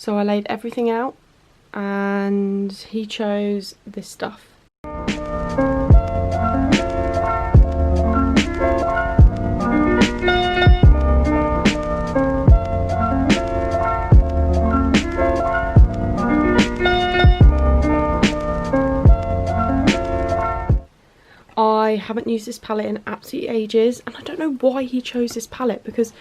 So I laid everything out and he chose this stuff. I haven't used this palette in absolutely ages, and I don't know why he chose this palette because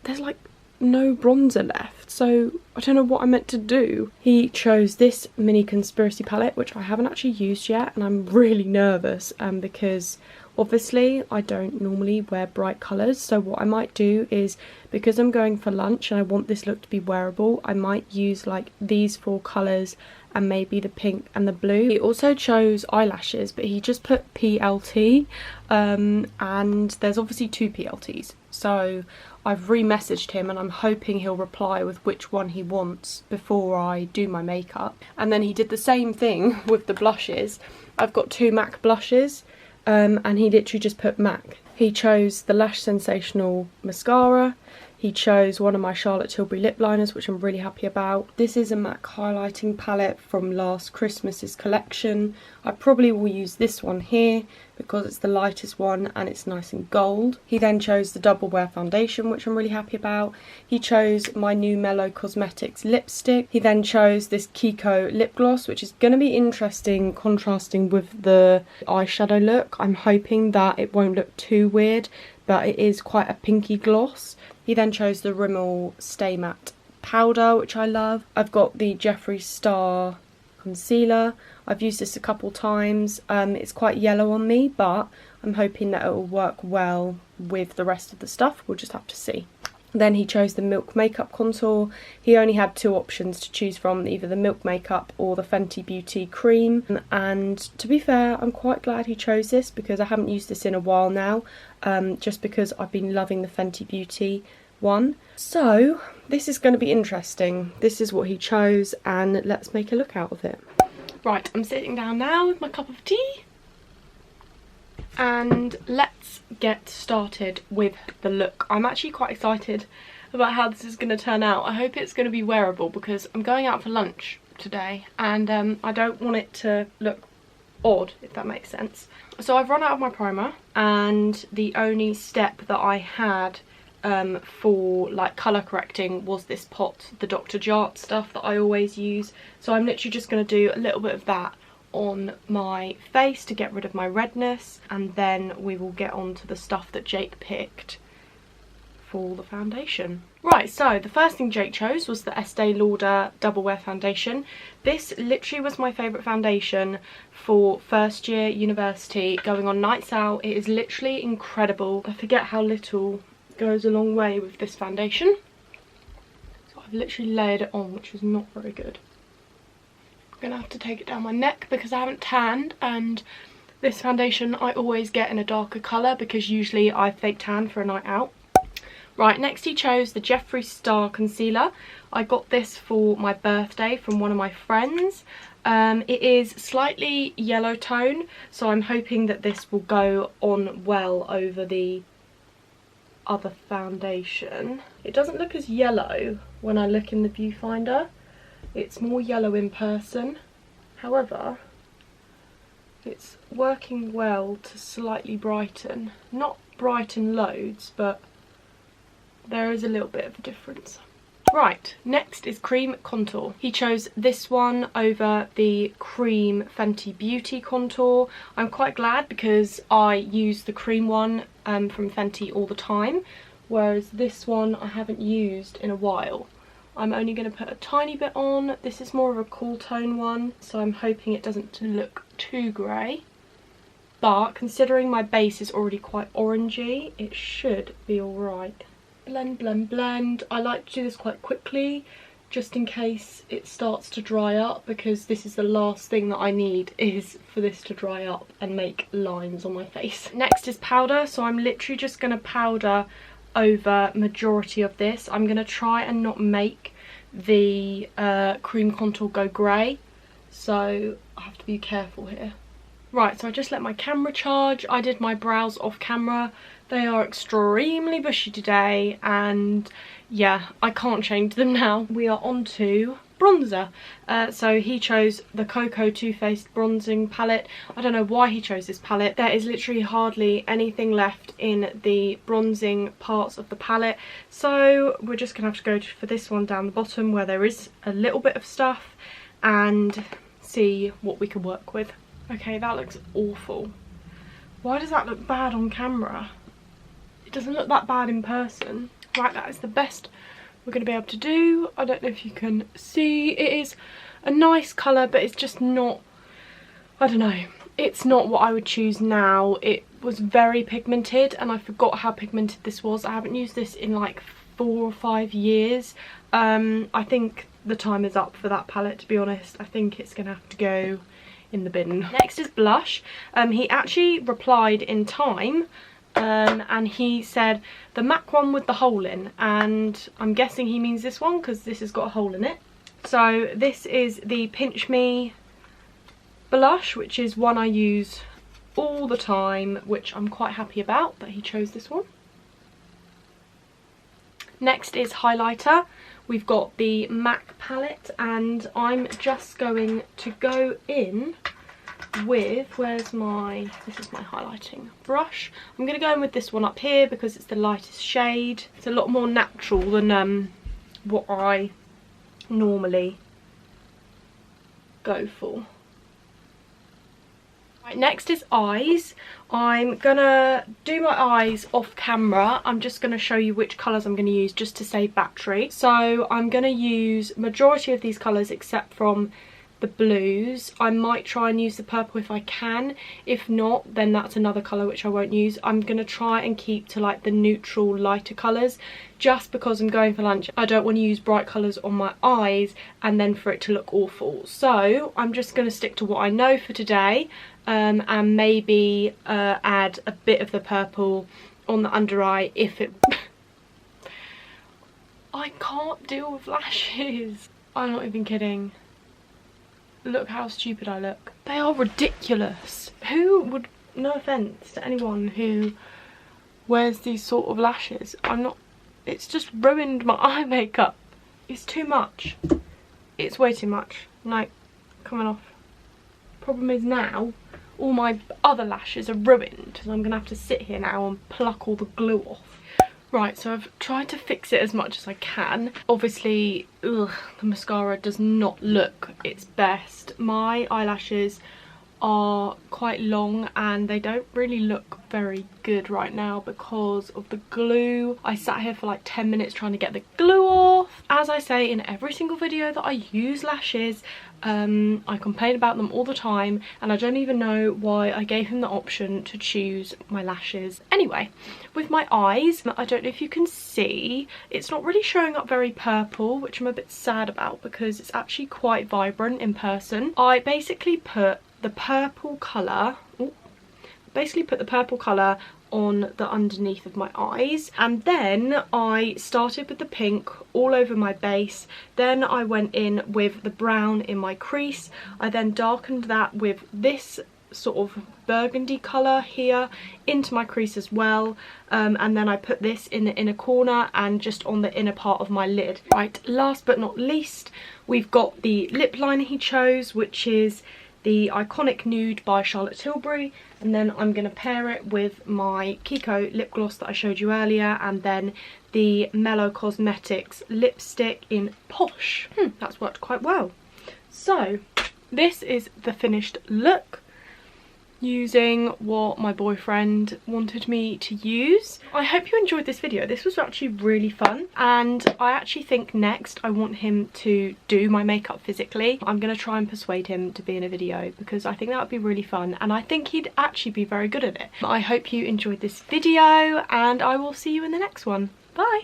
there's like no bronzer left, so I don't know what I meant to do. He chose this mini conspiracy palette, which I haven't actually used yet, and I'm really nervous because obviously I don't normally wear bright colours, so what I might do is, because I'm going for lunch and I want this look to be wearable, I might use like these 4 colours and maybe the pink and the blue. He also chose eyelashes, but he just put PLT, and there's obviously 2 PLTs, so I've re-messaged him and I'm hoping he'll reply with which one he wants before I do my makeup. And then he did the same thing with the blushes. I've got 2 MAC blushes, and he literally just put MAC. He chose the Lash Sensational mascara. He chose one of my Charlotte Tilbury lip liners, which I'm really happy about. This is a MAC highlighting palette from last Christmas's collection. I probably will use this one here because it's the lightest one and it's nice and gold. He then chose the Double Wear foundation, which I'm really happy about. He chose my new Mellow Cosmetics lipstick. He then chose this Kiko lip gloss, which is going to be interesting contrasting with the eyeshadow look. I'm hoping that it won't look too weird, but it is quite a pinky gloss. He then chose the Rimmel Stay Matte powder, which I love. I've got the Jeffree Star concealer. I've used this a couple times. It's quite yellow on me, but I'm hoping that it will work well with the rest of the stuff. We'll just have to see. Then he chose the Milk Makeup contour. He only had 2 options to choose from, either the Milk Makeup or the Fenty Beauty cream. And to be fair, I'm quite glad he chose this because I haven't used this in a while now, just because I've been loving the Fenty Beauty one. So this is going to be interesting. This is what he chose and let's make a look out of it. Right, I'm sitting down now with my cup of tea. And let's get started with the look. I'm actually quite excited about how this is going to turn out. I hope it's going to be wearable because I'm going out for lunch today and I don't want it to look odd, if that makes sense. So I've run out of my primer, and the only step that I had for like colour correcting was this pot, the Dr. Jart stuff that I always use. So I'm literally just going to do a little bit of that on my face to get rid of my redness, and then we will get on to the stuff that Jake picked for the foundation. Right, so the first thing Jake chose was the Estee Lauder Double Wear foundation. This literally was my favourite foundation for first year university, going on nights out. It is literally incredible. I forget how little goes a long way with this foundation. So I've literally layered it on, which is not very good. Gonna have to take it down my neck because I haven't tanned, and this foundation I always get in a darker colour because usually I fake tan for a night out. Right, next he chose the Jeffree Star concealer. I got this for my birthday from one of my friends. It is slightly yellow tone, so I'm hoping that this will go on well over the other foundation. It doesn't look as yellow when I look in the viewfinder. It's more yellow in person. However, it's working well to slightly brighten. Not brighten loads, but there is a little bit of a difference. Right, next is cream contour. He chose this one over the cream Fenty Beauty contour. I'm quite glad because I use the cream one from Fenty all the time, whereas this one I haven't used in a while. I'm only going to put a tiny bit on. This is more of a cool tone one, so I'm hoping it doesn't look too grey. But considering my base is already quite orangey, it should be alright. Blend, blend, blend. I like to do this quite quickly, just in case it starts to dry up, because this is the last thing that I need, is for this to dry up and make lines on my face. Next is powder, so I'm literally just going to powder over majority of this. I'm going to try and not make the cream contour go grey, so I have to be careful here. Right, so I just let my camera charge. I did my brows off camera. They are extremely bushy today, and yeah, I can't change them now. We are on to bronzer. So he chose the Cocoa Too Faced bronzing palette. I don't know why he chose this palette. There is literally hardly anything left in the bronzing parts of the palette, so we're just gonna have to go for this one down the bottom where there is a little bit of stuff and see what we can work with. Okay, that looks awful. Why does that look bad on camera? It doesn't look that bad in person. Right, that is the best we're going to be able to do. I don't know if you can see. It is a nice colour, but it's just not, I don't know, it's not what I would choose now. It was very pigmented and I forgot how pigmented this was. I haven't used this in like 4 or 5 years. I think the time is up for that palette, to be honest. I think it's going to have to go in the bin. Next is blush. He actually replied in time. And he said the MAC one with the hole in, and I'm guessing he means this one because this has got a hole in it. So this is the Pinch Me blush, which is one I use all the time, which I'm quite happy about that he chose this one. Next is highlighter. We've got the MAC palette, and I'm just going to go in with, this is my highlighting brush. I'm going to go in with this one up here because it's the lightest shade. It's a lot more natural than what I normally go for. Right, next is eyes. I'm gonna do my eyes off camera. I'm just gonna show you which colours I'm gonna use just to save battery. So I'm gonna use majority of these colours except from the blues. I might try and use the purple if I can. If not, then that's another colour which I won't use. I'm gonna try and keep to like the neutral lighter colours just because I'm going for lunch. I don't want to use bright colours on my eyes and then for it to look awful. So I'm just gonna stick to what I know for today, and maybe add a bit of the purple on the under eye if it I can't deal with lashes. I'm not even kidding. Look how stupid I look. They are ridiculous. Who would, no offence to anyone who wears these sort of lashes. It's just ruined my eye makeup. It's too much. It's way too much. No, coming off. Problem is now, all my other lashes are ruined. So I'm gonna have to sit here now and pluck all the glue off. Right, so I've tried to fix it as much as I can. Obviously, the mascara does not look its best. My eyelashes are quite long and they don't really look very good right now because of the glue. I sat here for like 10 minutes trying to get the glue off. As I say in every single video that I use lashes, I complain about them all the time and I don't even know why I gave him the option to choose my lashes. Anyway, with my eyes, I don't know if you can see, it's not really showing up very purple, which I'm a bit sad about because it's actually quite vibrant in person. I basically put the purple colour, on the underneath of my eyes, and then I started with the pink all over my base. Then I went in with the brown in my crease. I then darkened that with this sort of burgundy colour here into my crease as well, and then I put this in the inner corner and just on the inner part of my lid. Right, last but not least, we've got the lip liner he chose, which is the Iconic Nude by Charlotte Tilbury, and then I'm going to pair it with my Kiko lip gloss that I showed you earlier, and then the Mellow Cosmetics lipstick in Posh. That's worked quite well. So this is the finished look, using what my boyfriend wanted me to use. I hope you enjoyed this video. This was actually really fun, and I actually think next I want him to do my makeup physically. I'm gonna try and persuade him to be in a video because I think that would be really fun and I think he'd actually be very good at it. I hope you enjoyed this video and I will see you in the next one. Bye!